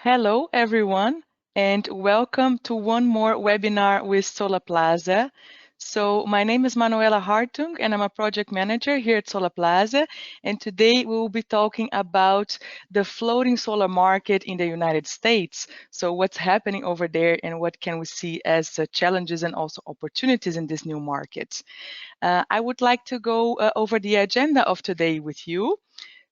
Hello, everyone, and welcome to one more webinar with Solarplaza. So my name is Manuela Hartung, and I'm a project manager here at Solarplaza. And today we will be talking about the floating solar market in the United States. So what's happening over there and what can we see as challenges and also opportunities in this new market. I would like to go over the agenda of today with you.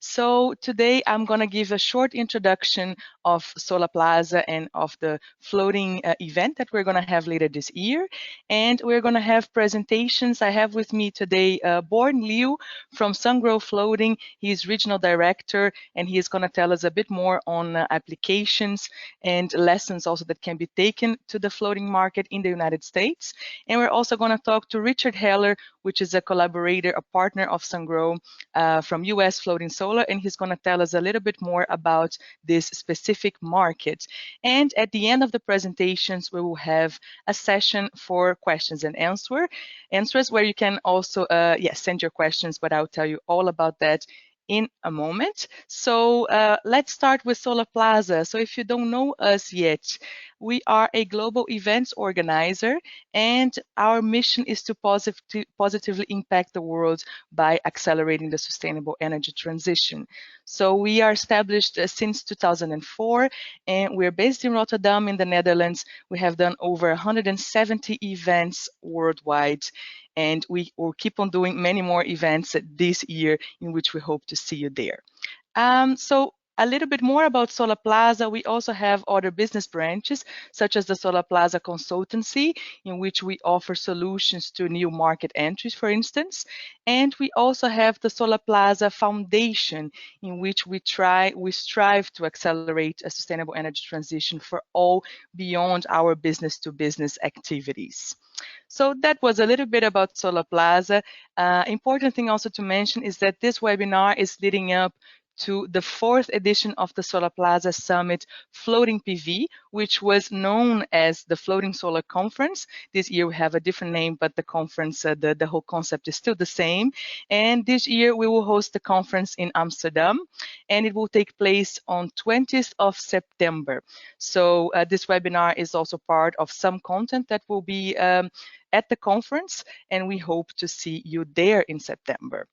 So today I'm going to give a short introduction of Solarplaza and of the floating event that we're going to have later this year. And we're going to have presentations. I have with me today Born Liu from Sungrow Floating. He's regional director, and he is going to tell us a bit more on applications and lessons also that can be taken to the floating market in the United States. And we're also going to talk to Richard Heller, which is a collaborator, a partner of Sungrow from US Floating Solar, and he's going to tell us a little bit more about this specific market. And at the end of the presentations, we will have a session for questions and answers where you can also send your questions, but I'll tell you all about that in a moment. So let's start with Solarplaza. So if you don't know us yet, we are a global events organizer, and our mission is to positively impact the world by accelerating the sustainable energy transition. So we are established since 2004, and we're based in Rotterdam in the Netherlands. We have done over 170 events worldwide, and we will keep on doing many more events this year in which we hope to see you there. So a little bit more about Solarplaza. We also have other business branches, such as the Solarplaza Consultancy, in which we offer solutions to new market entries, for instance. And we also have the Solarplaza Foundation, in which we strive to accelerate a sustainable energy transition for all beyond our business-to-business activities. So that was a little bit about Solarplaza. Important thing also to mention is that this webinar is leading up to the 4th edition of the Solarplaza Summit Floating PV, which was known as the Floating Solar Conference. This year we have a different name, but the conference, the whole concept is still the same. And this year we will host the conference in Amsterdam, and it will take place on 20th of September. So this webinar is also part of some content that will be at the conference, and we hope to see you there in September.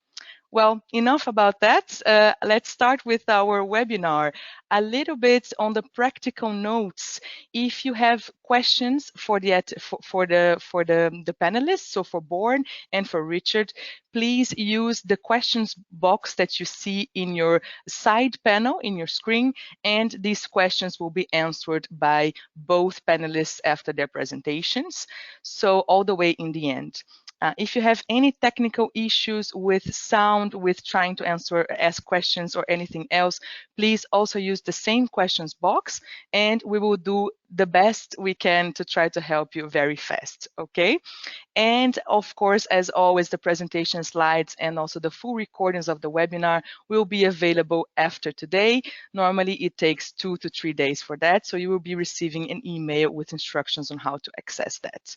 Well, enough about that. Let's start with our webinar. A little bit on the practical notes. If you have questions for the panelists, so for Born and for Richard, please use the questions box that you see in your side panel in your screen, and these questions will be answered by both panelists after their presentations, so all the way in the end. If you have any technical issues with sound, with trying to ask questions or anything else, please also use the same questions box, and we will do the best we can to try to help you very fast, okay? And of course, as always, the presentation slides and also the full recordings of the webinar will be available after today. Normally, it takes 2 to 3 days for that, so you will be receiving an email with instructions on how to access that.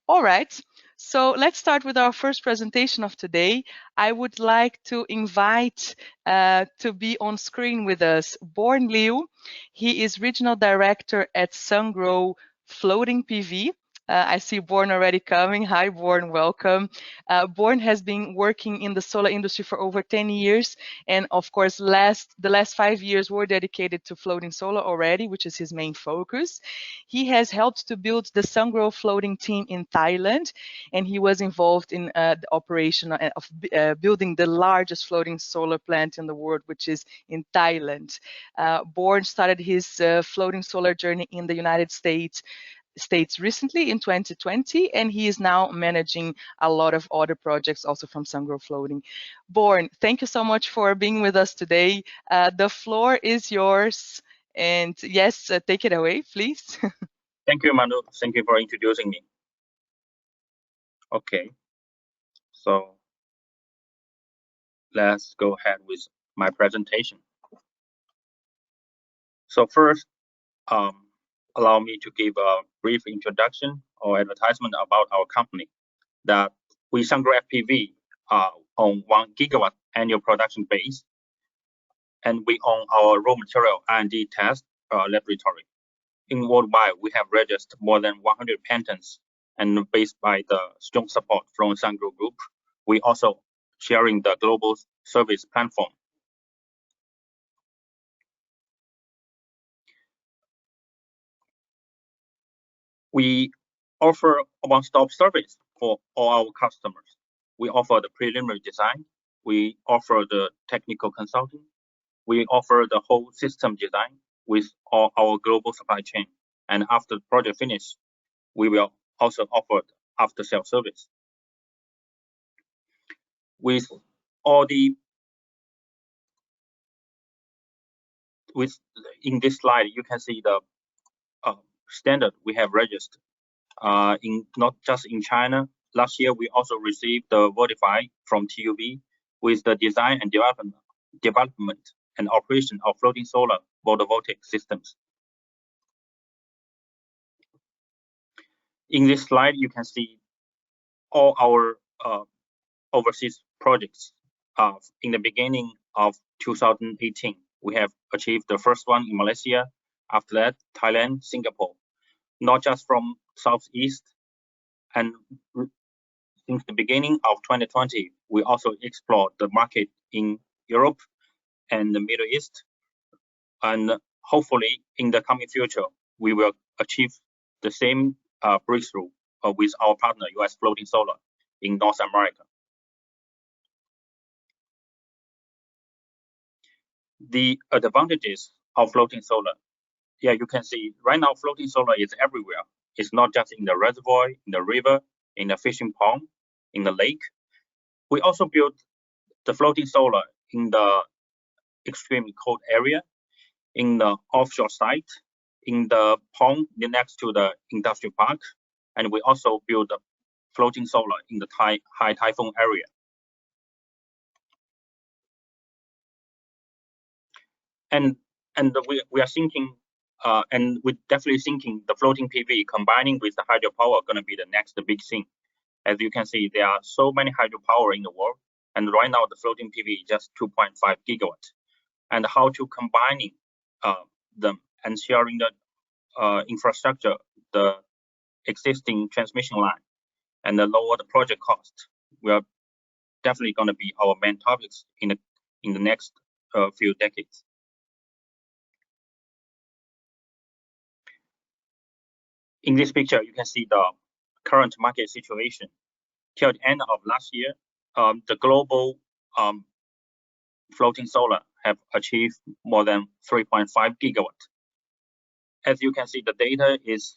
All right, so let's start with our first presentation of today. I would like to invite to be on screen with us Born Liu. He is Regional Director at Sungrow Floating PV. I see Born already coming. Hi, Born, welcome. Born has been working in the solar industry for over 10 years. And of course, the last 5 years were dedicated to floating solar already, which is his main focus. He has helped to build the Sungrow floating team in Thailand, and he was involved in the operation of building the largest floating solar plant in the world, which is in Thailand. Born started his floating solar journey in the United States recently in 2020, and he is now managing a lot of other projects also from Sungrow Floating. Born, thank you so much for being with us today. The floor is yours, and yes, take it away, please. Thank you, Manu. Thank you for introducing me. Okay, so let's go ahead with my presentation. So first, allow me to give a brief introduction or advertisement about our company. That we Sungrow FPV on 1 gigawatt annual production base, and we own our raw material R&D test laboratory. In worldwide, we have registered more than 100 patents, and based by the strong support from Sungrow Group, we also sharing the global service platform. We offer a one-stop service for all our customers. We offer the preliminary design. We offer the technical consulting. We offer the whole system design with all our global supply chain. And after the project finish, we will also offer after-sale service. With all the in this slide, you can see the standard we have registered. In not just in China, last year we also received the Verify from TUV with the design and development and operation of floating solar photovoltaic systems. In this slide, you can see all our overseas projects. In the beginning of 2018, we have achieved the first one in Malaysia. After that, Thailand, Singapore. Not just from Southeast, and since the beginning of 2020, we also explored the market in Europe and the Middle East. And hopefully, in the coming future, we will achieve the same breakthrough with our partner, US Floating Solar, in North America. The advantages of floating solar. Yeah, you can see right now floating solar is everywhere. It's not just in the reservoir, in the river, in the fishing pond, in the lake. We also built the floating solar in the extremely cold area, in the offshore site, in the pond next to the industrial park, and we also built the floating solar in the high typhoon area. And we are thinking, and we're definitely thinking the floating PV combining with the hydropower are going to be the next big thing. As you can see, there are so many hydropower in the world, and right now the floating PV is just 2.5 gigawatts. And how to combining them and sharing the infrastructure, the existing transmission line, and the lower the project cost, we are definitely going to be our main topics in the next few decades. In this picture, you can see the current market situation. Till the end of last year, the global floating solar have achieved more than 3.5 gigawatts. As you can see, the data is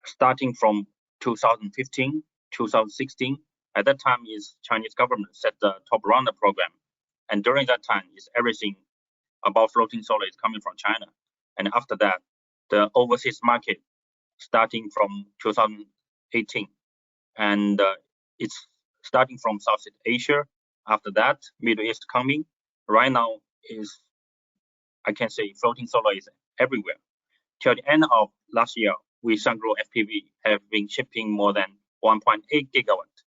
starting from 2015, 2016. At that time, is Chinese government set the top runner program, and during that time, is everything about floating solar is coming from China. And after that, the overseas market starting from 2018, and it's starting from Southeast Asia. After that, Middle East coming. Right now is, I can say, floating solar is everywhere. Till the end of last year, we Sungrow FPV have been shipping more than 1.8 gigawatts.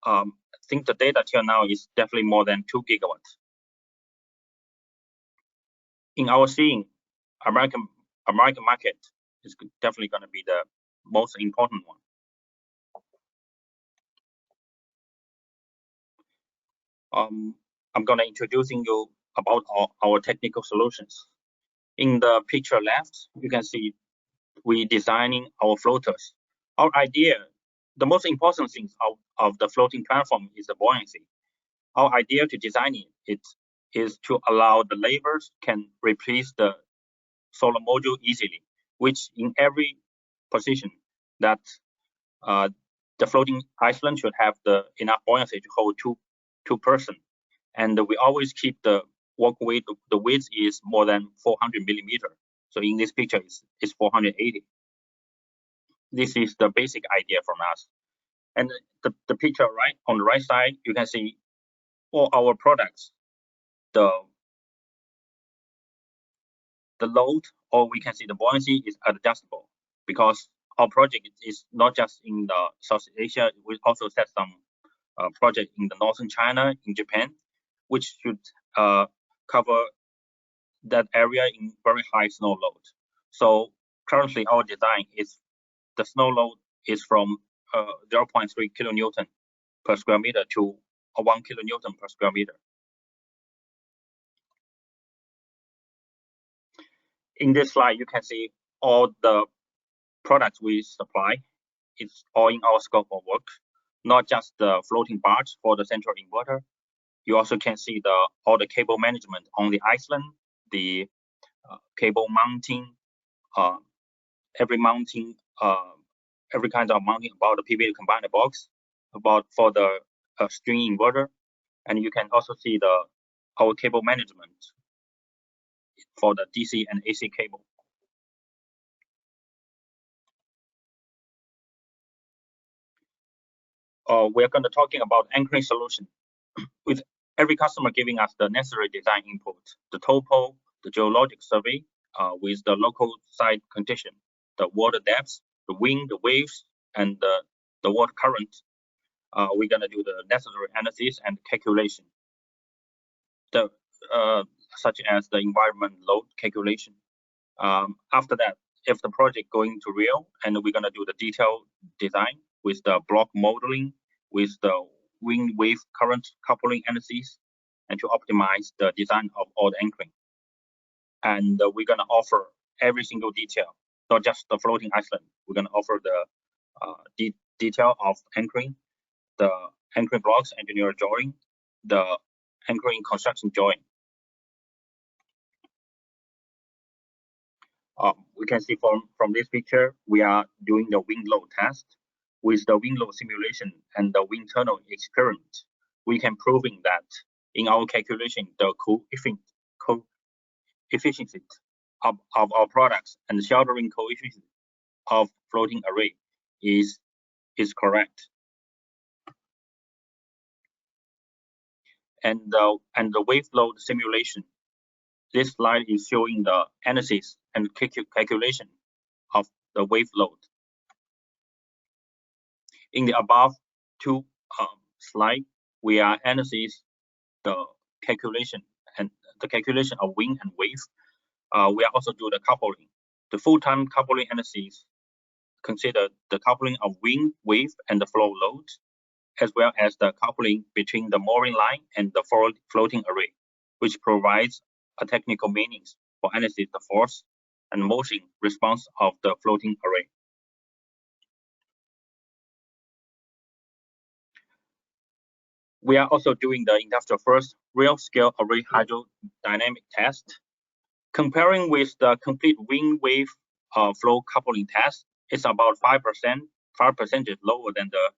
I think the data till now is definitely more than 2 gigawatts. In our seeing, American market is definitely going to be the most important one. I'm going to introducing you about our technical solutions. In the picture left, you can see we designing our floaters. Our idea, the most important thing of the floating platform is the buoyancy. Our idea to design it is to allow the laborers can replace the solar module easily, which in every position that the floating island should have the enough buoyancy to hold two person. And we always keep the walkway, the width is more than 400 millimeter. So in this picture, it's 480. This is the basic idea from us. And the picture right on the right side, you can see all our products, the load, or we can see the buoyancy is adjustable, because our project is not just in the South Asia. We also set some project in the northern China, in Japan, which should cover that area in very high snow load. So currently our design is the snow load is from 0.3 kilonewton per square meter to 1 kilonewton per square meter. In this slide, you can see all the products we supply. It's all in our scope of work, not just the floating bars for the central inverter. You also can see all the cable management on the island, the cable mounting, every kind of mounting about the PV combiner box, about for the string inverter, and you can also see our cable management for the DC and AC cable. We're going to talking about anchoring solution with every customer giving us the necessary design input, the topo, the geologic survey with the local site condition, the water depths, the wind, the waves, and the water current. We're going to do the necessary analysis and calculation, such as the environment load calculation. After that, if the project going to real, and we're going to do the detailed design with the block modeling, with the wind wave current coupling analysis, and to optimize the design of all the anchoring. And we're going to offer every single detail, not just the floating island. We're going to offer the detail of anchoring, the anchoring blocks engineer drawing, the anchoring construction drawing. We can see from this picture, we are doing the wind load test. With the wind load simulation and the wind tunnel experiment, we can proving that in our calculation, the coefficient of our products and the sheltering coefficient of floating array is correct. And the wave load simulation. This slide is showing the analysis and calculation of the wave load. In the above two slide, we are analyzing the calculation and the calculation of wind and wave. We are also do the coupling. The full-time coupling analysis consider the coupling of wind, wave, and the flow load, as well as the coupling between the mooring line and the floating array, which provides a technical meanings for analysis the force and motion response of the floating array. We are also doing the industrial first real scale array hydrodynamic test. Comparing with the complete wind wave flow coupling test, it's about 5% lower than the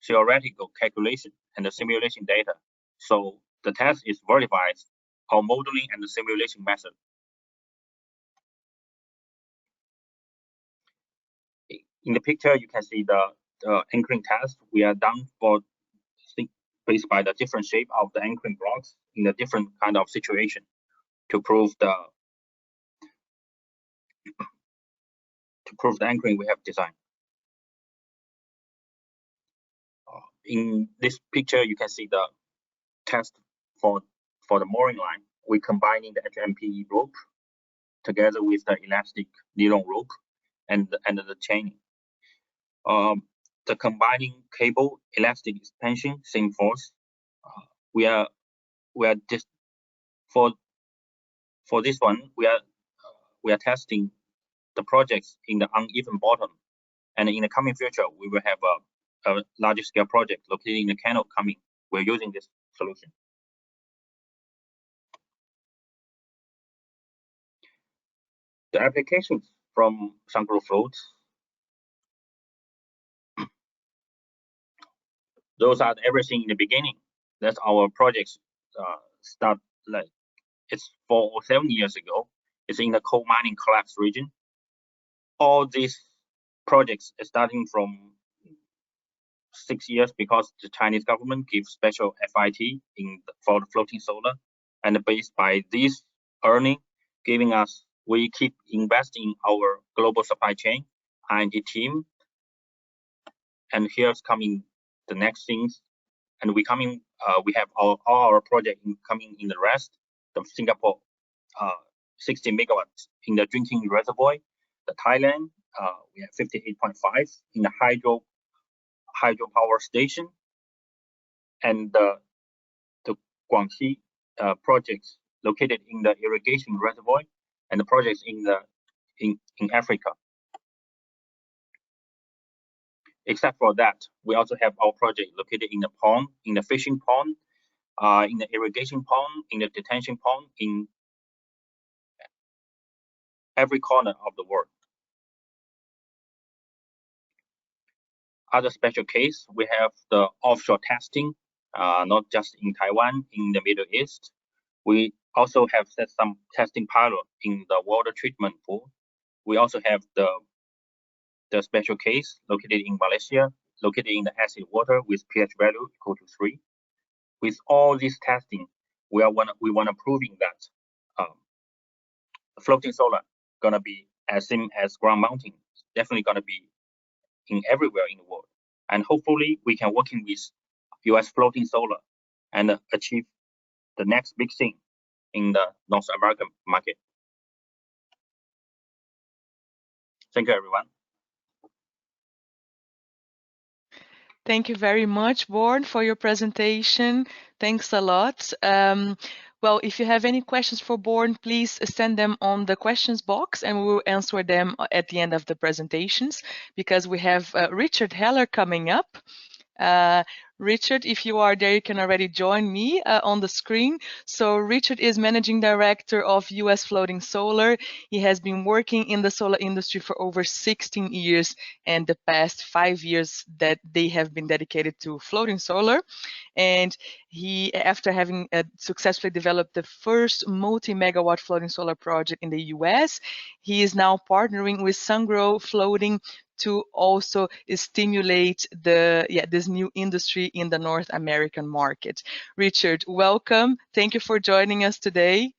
theoretical calculation and the simulation data. So the test is verifies our modeling and the simulation method. In the picture, you can see the anchoring test we are done for based by the different shape of the anchoring blocks in a different kind of situation to prove the anchoring we have designed. In this picture, you can see the test for the mooring line. We're combining the HMPE rope together with the elastic nylon rope and the chaining. The combining cable elastic expansion same force. We are just for this one we are testing the projects in the uneven bottom, and in the coming future we will have a larger scale project located in the canal coming. We're using this solution. The applications from Sungrow floats. Those are everything in the beginning. That's our projects start like it's 4 or 7 years ago. It's in the coal mining collapse region. All these projects are starting from 6 years because the Chinese government gives special FIT for the floating solar, and based by this earning, giving us, we keep investing in our global supply chain R&D team. And here's coming the next things, and we have all our project coming in the rest of Singapore 60 megawatts in the drinking reservoir. The Thailand, we have 58.5 in the hydropower station, and the Guangxi projects located in the irrigation reservoir, and the projects in Africa. Except for that, we also have our project located in the pond, in the fishing pond, in the irrigation pond, in the detention pond, in every corner of the world. Other special case, we have the offshore testing, not just in Taiwan, in the Middle East. We also have set some testing pilot in the water treatment pool. We also have the special case located in Malaysia, located in the acid water with pH value equal to 3. With all this testing, we want to proving that floating solar gonna be as same as ground mounting, definitely gonna be in everywhere in the world, and hopefully we can working with US floating solar and achieve the next big thing in the North American market. Thank you, everyone. Thank you very much, Born, for your presentation. Thanks a lot. Well, if you have any questions for Born, please send them on the questions box and we will answer them at the end of the presentations, because we have Richard Heller coming up. Richard, if you are there, you can already join me on the screen. So Richard is Managing Director of US Floating Solar. He has been working in the solar industry for over 16 years, and the past 5 years that they have been dedicated to floating solar. And he, after having successfully developed the first multi-megawatt floating solar project in the US, he is now partnering with Sungrow Floating to also stimulate this new industry in the North American market. Richard, welcome. Thank you for joining us today.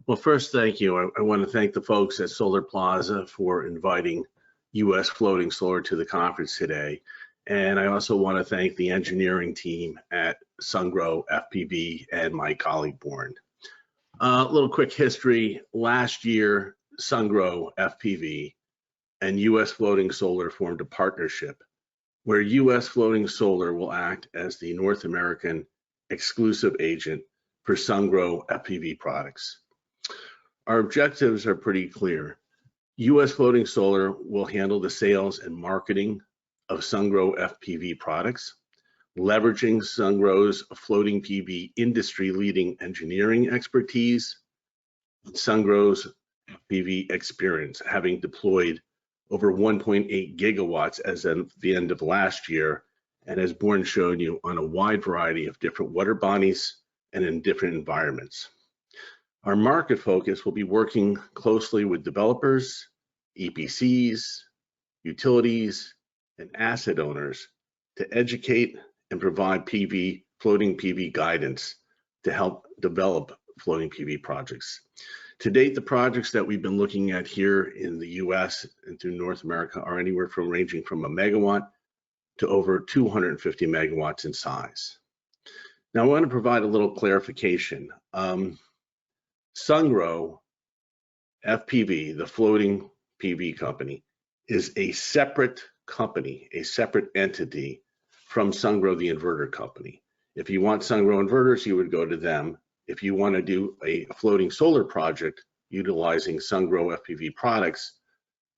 Well, first, thank you. I want to thank the folks at Solarplaza for inviting US Floating Solar to the conference today. And I also want to thank the engineering team at Sungrow FPV and my colleague Born. A little quick history. Last year, Sungrow FPV and US Floating Solar formed a partnership where US Floating Solar will act as the North American exclusive agent for Sungrow FPV products. Our objectives are pretty clear. US Floating Solar will handle the sales and marketing of Sungrow FPV products, leveraging Sungrow's floating PV industry-leading engineering expertise, and Sungrow's PV experience, having deployed over 1.8 gigawatts as of the end of last year, and as Born showed you, on a wide variety of different water bodies and in different environments. Our market focus will be working closely with developers, EPCs, utilities, and asset owners to educate and provide floating PV guidance to help develop floating PV projects. To date, the projects that we've been looking at here in the US and through North America are anywhere from ranging from a megawatt to over 250 megawatts in size. Now, I want to provide a little clarification. Sungrow FPV, the floating PV company, is a separate company, a separate entity from Sungrow, the inverter company. If you want Sungrow inverters, you would go to them. If you want to do a floating solar project utilizing Sungrow FPV products,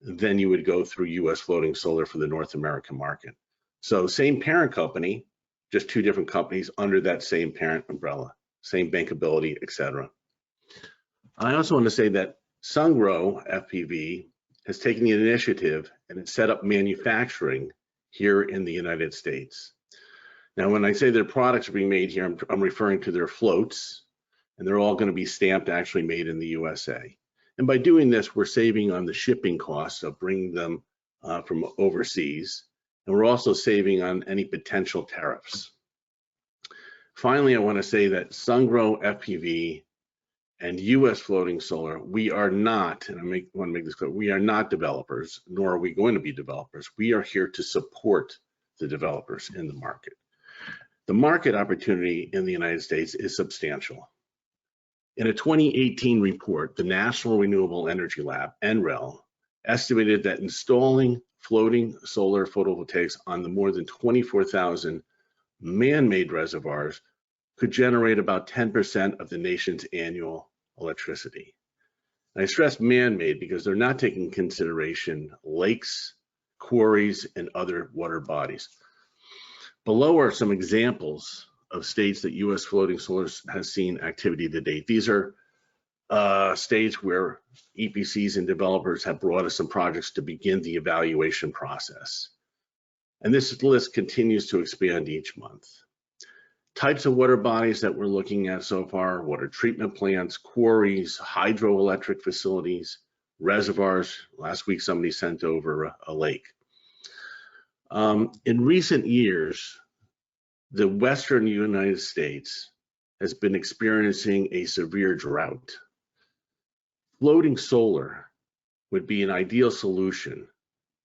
then you would go through US Floating Solar for the North American market. So same parent company, just two different companies under that same parent umbrella, same bankability, etc. I also want to say that Sungrow FPV has taken the initiative and it's set up manufacturing here in the United States. Now, when I say their products are being made here, I'm referring to their floats, and they're all going to be stamped actually made in the USA. And by doing this, we're saving on the shipping costs of bringing them from overseas, and we're also saving on any potential tariffs. Finally, I want to say that Sungrow FPV and US Floating Solar, we are not, and I want to make this clear, we are not developers, nor are we going to be developers. We are here to support the developers in the market. The market opportunity in the United States is substantial. In a 2018 report, the National Renewable Energy Lab, NREL, estimated that installing floating solar photovoltaics on the more than 24,000 man-made reservoirs could generate about 10% of the nation's annual electricity. And I stress man-made because they're not taking into consideration lakes, quarries, and other water bodies. Below are some examples of states that U.S. floating solar has seen activity to date. These are states where EPCs and developers have brought us some projects to begin the evaluation process. And this list continues to expand each month. Types of water bodies that we're looking at so far: water treatment plants, quarries, hydroelectric facilities, reservoirs. Last week, somebody sent over a lake. In recent years, the Western United States has been experiencing a severe drought. Floating solar would be an ideal solution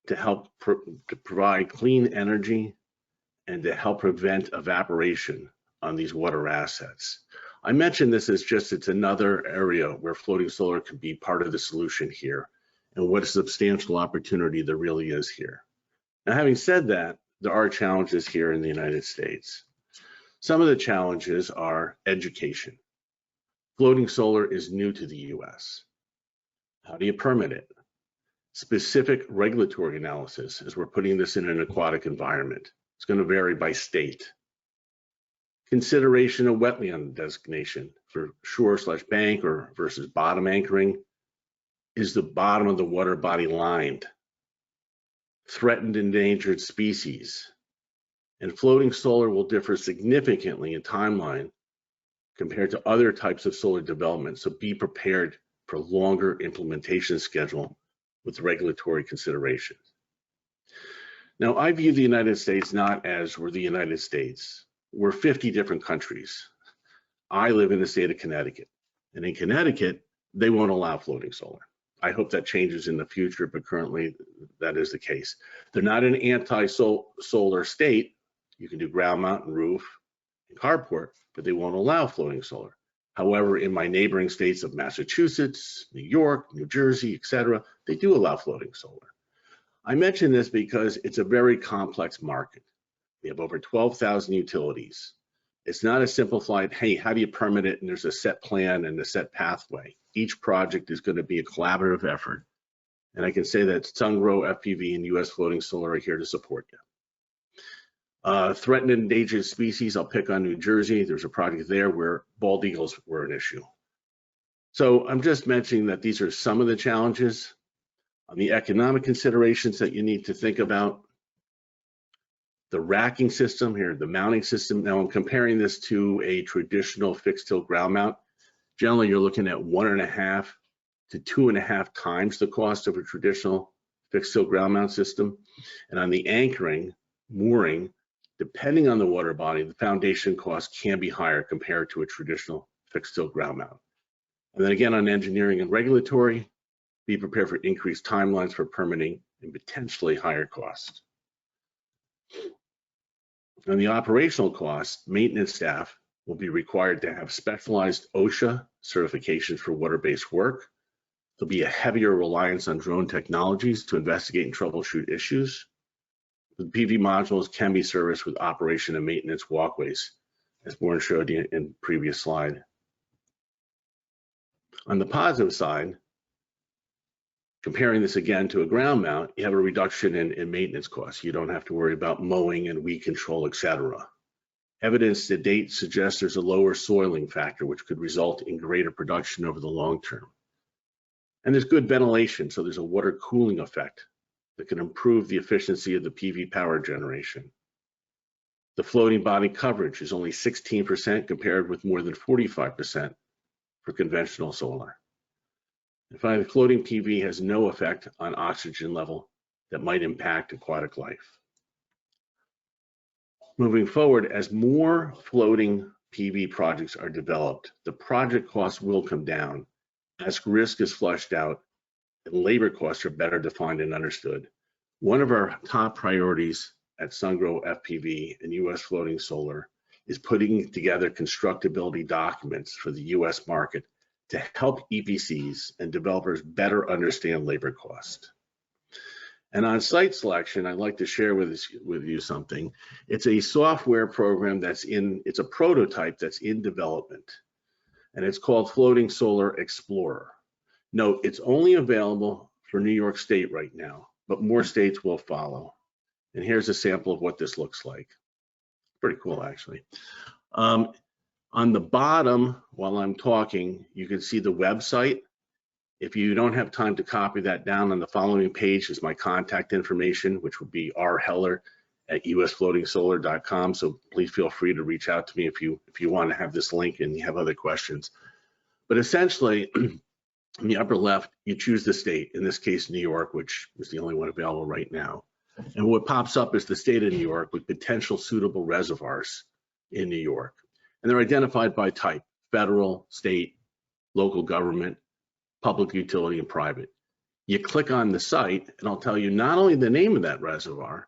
to help to provide clean energy and to help prevent evaporation on these water assets. I mentioned this as just it's another area where floating solar could be part of the solution here, and what a substantial opportunity there really is here. Now, having said that, there are challenges here in the United States. Some of the challenges are education. Floating solar is new to the US. How do you permit it? Specific regulatory analysis, as we're putting this in an aquatic environment. It's going to vary by state. Consideration of wetland designation for shore/bank or versus bottom anchoring. Is the bottom of the water body lined? Threatened endangered species. And floating solar will differ significantly in timeline compared to other types of solar development, so be prepared for longer implementation schedule with regulatory considerations. Now, I view the United States not as we're the United States. We're 50 different countries. I live in the state of Connecticut, and in Connecticut, they won't allow floating solar. I hope that changes in the future, but currently that is the case. They're not an anti-solar state. You can do ground mount and roof and carport, but they won't allow floating solar. However, in my neighboring states of Massachusetts, New York, New Jersey, etc., they do allow floating solar. I mention this because it's a very complex market. We have over 12,000 utilities. It's not a simplified, hey, how do you permit it? And there's a set plan and a set pathway. Each project is going to be a collaborative effort. And I can say that Sungrow, FPV, and US Floating Solar are here to support you. Threatened and endangered species, I'll pick on New Jersey. There's a project there where bald eagles were an issue. So I'm just mentioning that these are some of the challenges. On the economic considerations that you need to think about, the racking system here, the mounting system. Now I'm comparing this to a traditional fixed tilt ground mount. Generally, you're looking at 1.5 to 2.5 times the cost of a traditional fixed tilt ground mount system. And on the anchoring, mooring, depending on the water body, the foundation cost can be higher compared to a traditional fixed tilt ground mount. And then again, on engineering and regulatory, be prepared for increased timelines for permitting and potentially higher costs. On the operational costs, maintenance staff will be required to have specialized OSHA certifications for water-based work. There'll be a heavier reliance on drone technologies to investigate and troubleshoot issues. The PV modules can be serviced with operation and maintenance walkways, as Warren showed you in the previous slide. On the positive side, comparing this again to a ground mount, you have a reduction in maintenance costs. You don't have to worry about mowing and weed control, etc. Evidence to date suggests there's a lower soiling factor, which could result in greater production over the long term. And there's good ventilation, so there's a water cooling effect that can improve the efficiency of the PV power generation. The floating body coverage is only 16% compared with more than 45% for conventional solar. And finally, floating PV has no effect on oxygen level that might impact aquatic life. Moving forward, as more floating PV projects are developed, the project costs will come down as risk is flushed out and labor costs are better defined and understood. One of our top priorities at Sungrow FPV and US Floating Solar is putting together constructability documents for the US market to help EPCs and developers better understand labor cost. And on site selection, I'd like to share with you something. It's a software program it's a prototype that's in development, and it's called Floating Solar Explorer. Note, it's only available for New York State right now, but more states will follow. And here's a sample of what this looks like. Pretty cool, actually. On the bottom, while I'm talking, you can see the website. If you don't have time to copy that down, on the following page is my contact information, which would be rheller@usfloatingsolar.com. So please feel free to reach out to me if you want to have this link and you have other questions. But essentially, in the upper left, you choose the state, in this case, New York, which is the only one available right now. And what pops up is the state of New York with potential suitable reservoirs in New York. And they're identified by type: federal, state, local government, public utility, and private. You click on the site and I'll tell you not only the name of that reservoir,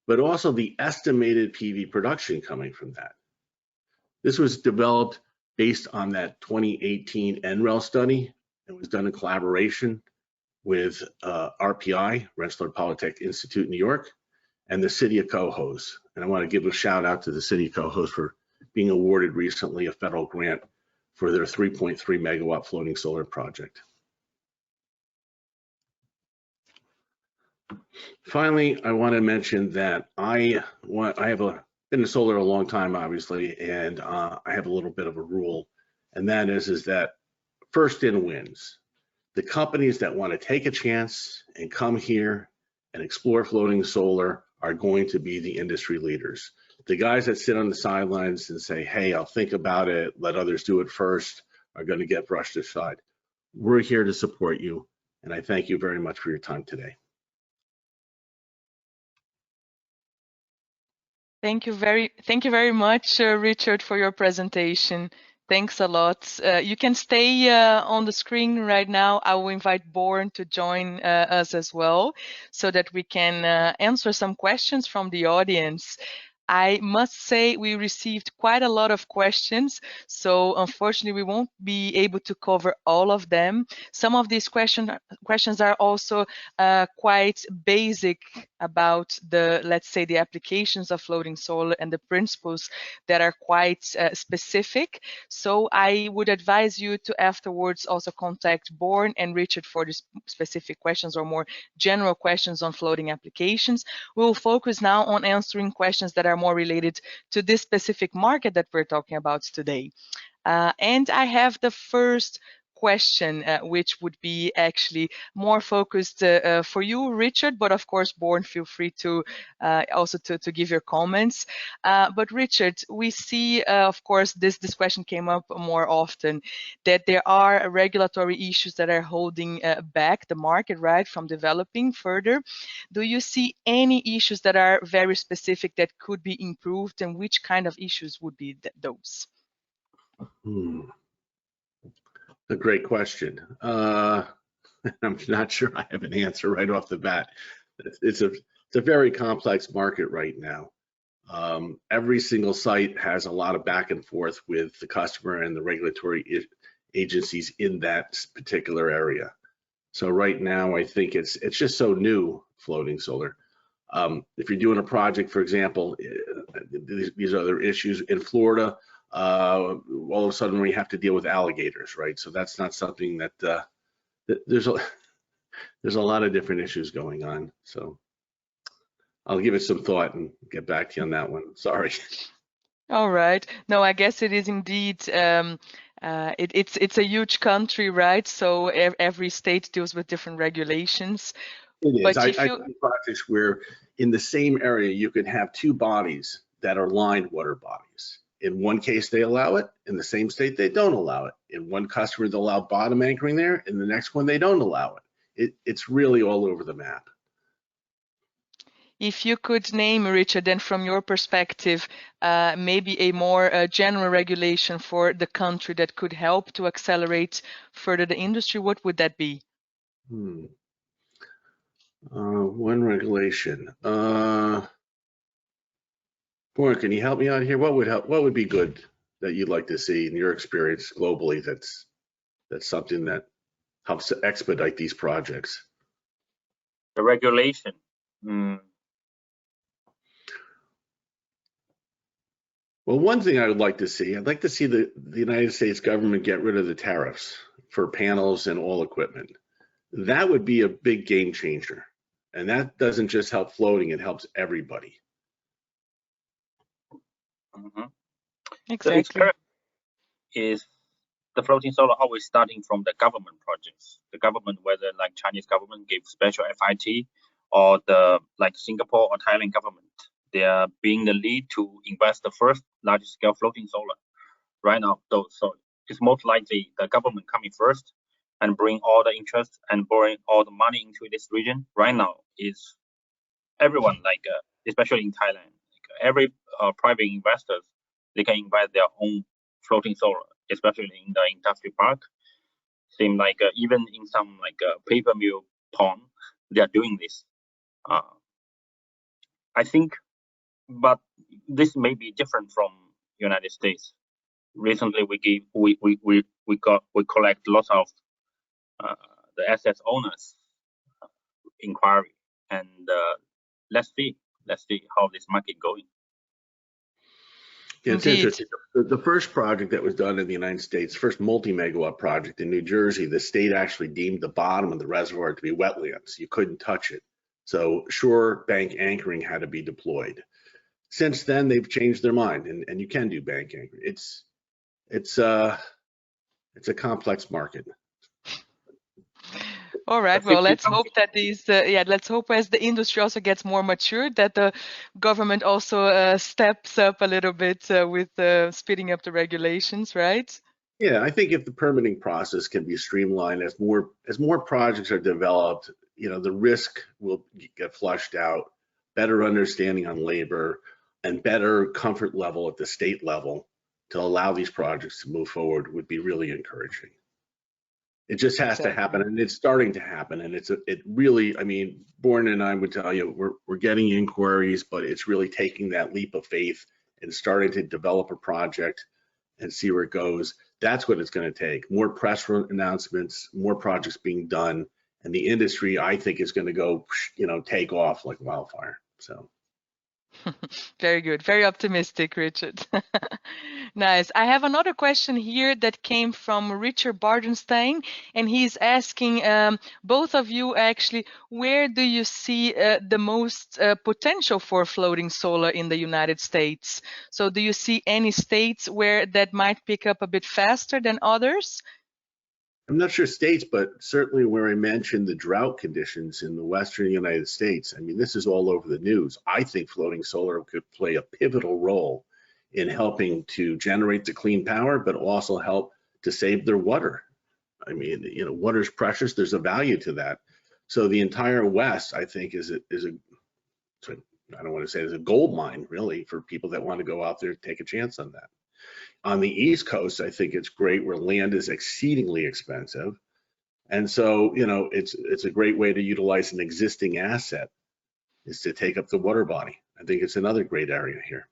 but also the estimated PV production coming from that. This was developed based on that 2018 NREL study. It was done in collaboration with RPI, Rensselaer Polytech Institute in New York, and the city of Cohoes. And I want to give a shout out to the city of Cohoes for being awarded recently a federal grant for their 3.3 megawatt floating solar project. Finally, I want to mention that I have been in solar a long time, obviously, and I have a little bit of a rule, and that is that first in wins. The companies that want to take a chance and come here and explore floating solar are going to be the industry leaders. The guys that sit on the sidelines and say, hey, I'll think about it, let others do it first, are going to get brushed aside. We're here to support you, and I thank you very much for your time today. Thank you very much, Richard, for your presentation. Thanks a lot. You can stay on the screen right now. I will invite Born to join us as well, so that we can answer some questions from the audience. I must say we received quite a lot of questions, so unfortunately we won't be able to cover all of them. Some of these questions are also quite basic about let's say, the applications of floating solar and the principles that are quite specific. So I would advise you to afterwards also contact Born and Richard for the specific questions or more general questions on floating applications. We will focus now on answering questions that are more related to this specific market that we're talking about today. And I have the first question, which would be actually more focused for you, Richard, but of course, Born, feel free to also to give your comments. But Richard, we see, of course, this question came up more often, that there are regulatory issues that are holding back the market, right, from developing further. Do you see any issues that are very specific that could be improved, and which kind of issues would be those? A great question. I'm not sure I have an answer right off the bat. It's a very complex market right now. Every single site has a lot of back and forth with the customer and the regulatory agencies in that particular area. So right now, I think it's just so new, floating solar. If you're doing a project, for example, these other issues in Florida, all of a sudden we have to deal with alligators, right? So that's not something that there's a lot of different issues going on. So I'll give it some thought and get back to you on that one. Sorry. All right. No, I guess it is indeed. It's a huge country, right? So every state deals with different regulations. It is. But I see projects where in the same area you could have two bodies that are lined water bodies. In one case, they allow it. In the same state, they don't allow it. In one customer, they allow bottom anchoring there. In the next one, they don't allow it. It's really all over the map. If you could name, Richard, then from your perspective, maybe a more general regulation for the country that could help to accelerate further the industry, what would that be? One regulation. Boy, can you help me out here? What would help? What would be good that you'd like to see in your experience globally? That's That's something that helps to expedite these projects. The regulation. Well, one thing I would like to see, I'd like to see the United States government get rid of the tariffs for panels and all equipment. That would be a big game changer. And that doesn't just help floating, it helps everybody. Exactly. So is the floating solar always starting from the government projects? The government, whether like Chinese government give special FIT, or the like Singapore or Thailand government, they are being the lead to invest the first large scale floating solar right now. So it's most likely the government coming first and bring all the interest and bring all the money into this region. Right now is everyone, like especially in Thailand, like every private investors, they can invest their own floating solar, especially in the industry park. Seem like even in some like paper mill pond, they are doing this. I think, but this may be different from United States. Recently, we collect lots of the assets owners inquiry, and let's see how this market going. Yeah, it's interesting. The first project that was done in the United States, first multi-megawatt project in New Jersey, the state actually deemed the bottom of the reservoir to be wetlands. You couldn't touch it. So shore bank anchoring had to be deployed. Since then, they've changed their mind, and you can do bank anchoring. It's a complex market. All right. Well, let's hope that these, let's hope as the industry also gets more mature, that the government also steps up a little bit with speeding up the regulations, right? Yeah, I think if the permitting process can be streamlined, as more projects are developed, the risk will get flushed out, better understanding on labor, and better comfort level at the state level to allow these projects to move forward would be really encouraging. It just has to happen, and it's starting to happen. And it really, I mean, Born and I would tell you, we're getting inquiries, but it's really taking that leap of faith and starting to develop a project and see where it goes. That's what it's going to take. More press announcements, more projects being done, and the industry, I think, is going to go, take off like wildfire. So. Very good. Very optimistic, Richard. Nice. I have another question here that came from Richard Bardenstein, and he's asking both of you actually, where do you see the most potential for floating solar in the United States? So do you see any states where that might pick up a bit faster than others? I'm not sure states, but certainly where I mentioned the drought conditions in the Western United States. I mean, this is all over the news. I think floating solar could play a pivotal role in helping to generate the clean power, but also help to save their water. I mean, water is precious. There's a value to that. So the entire West, I think, is a I don't want to say it's a gold mine, really, for people that want to go out there and take a chance on that. On the East Coast, I think it's great where land is exceedingly expensive. And so, it's a great way to utilize an existing asset is to take up the water body. I think it's another great area here.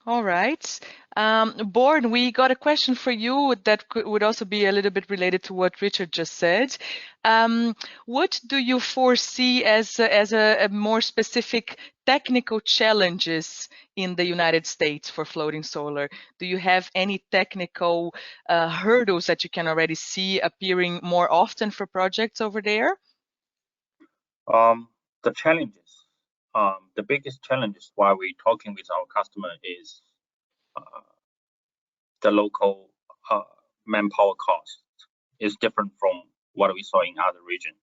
All right. Born, we got a question for you that would also be a little bit related to what Richard just said. What do you foresee as a more specific technical challenges in the United States for floating solar? Do you have any technical hurdles that you can already see appearing more often for projects over there? The challenges. The biggest challenges while we're talking with our customer is the local manpower cost is different from what we saw in other regions.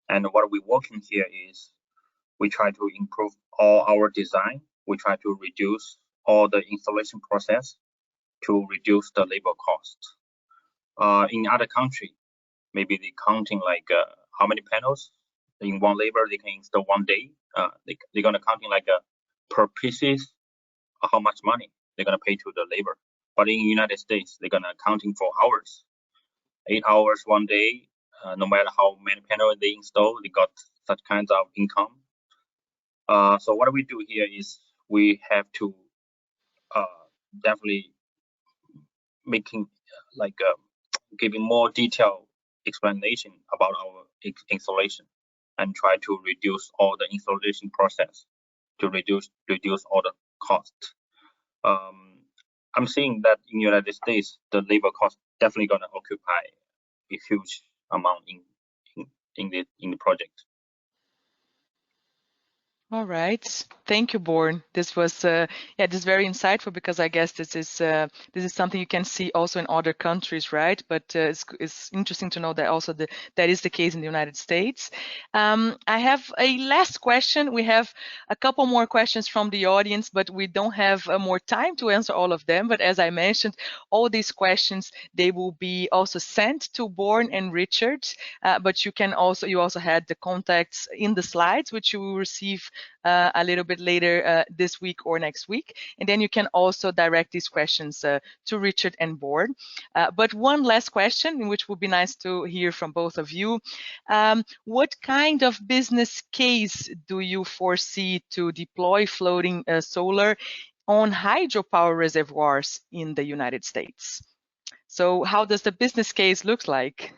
And what we're working here is we try to improve all our design. We try to reduce all the installation process to reduce the labor cost. In other country, maybe they counting like how many panels in one labor they can install one day. They're gonna counting like per pieces how much money they're gonna pay to the labor. But in the United States, they're gonna accounting for hours, 8 hours one day. No matter how many panels they install, they got such kinds of income. So what we do here is we have to definitely making like giving more detailed explanation about our installation and try to reduce all the installation process to reduce all the cost. I'm seeing that in the United States, the labor cost definitely going to occupy a huge amount in the project. All right, thank you, Born. This was this is very insightful, because I guess this is something you can see also in other countries, right? But it's interesting to know that also that is the case in the United States. I have a last question. We have a couple more questions from the audience, but we don't have more time to answer all of them. But as I mentioned, all these questions, they will be also sent to Born and Richard. But you also had the contacts in the slides, which you will receive a little bit later this week or next week. And then you can also direct these questions to Richard and Born. But one last question, which would be nice to hear from both of you. What kind of business case do you foresee to deploy floating solar on hydropower reservoirs in the United States? So how does the business case look like?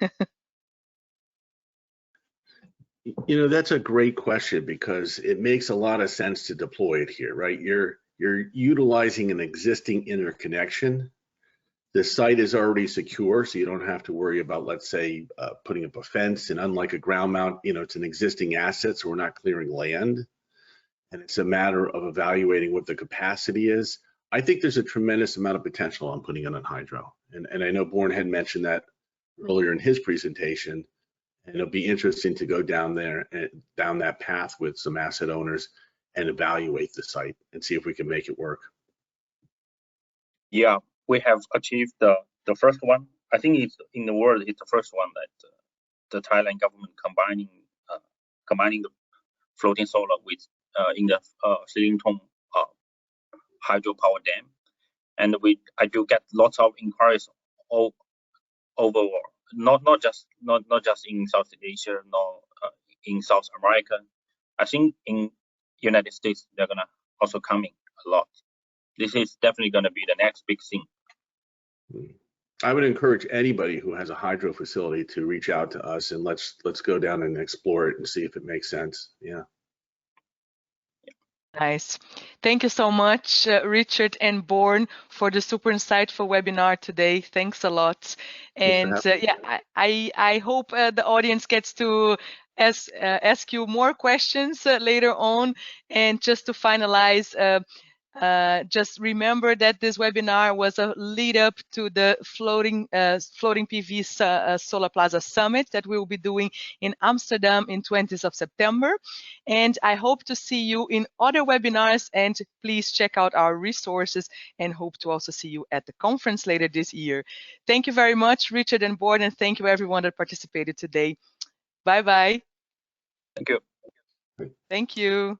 You know, that's a great question, because it makes a lot of sense to deploy it here, right? You're utilizing an existing interconnection. The site is already secure, so you don't have to worry about, let's say, putting up a fence. And unlike a ground mount, you know, it's an existing asset, so we're not clearing land. And it's a matter of evaluating what the capacity is. I think there's a tremendous amount of potential on putting it on hydro. And I know Born had mentioned that earlier in his presentation. And it'll be interesting to go down that path with some asset owners and evaluate the site and see if we can make it work. Yeah, we have achieved the first one. I think it's in the world, it's the first one that the Thailand government combining the floating solar with in the Silingtong hydropower dam, and I do get lots of inquiries overall. Not just in Southeast Asia, nor in South America. I think in United States they're gonna also coming a lot. This is definitely gonna be the next big thing. I would encourage anybody who has a hydro facility to reach out to us, and let's go down and explore it and see if it makes sense. Yeah. Nice. Thank you so much, Richard and Born, for the super insightful webinar today. Thanks a lot. And yeah, I hope the audience gets to ask you more questions later on. And just to finalize, just remember that this webinar was a lead up to the floating PV Solarplaza Summit that we will be doing in Amsterdam in 20th of September. And I hope to see you in other webinars, and please check out our resources, and hope to also see you at the conference later this year. Thank you very much, Richard and Born, and thank you everyone that participated today. Bye-bye. Thank you. Thank you.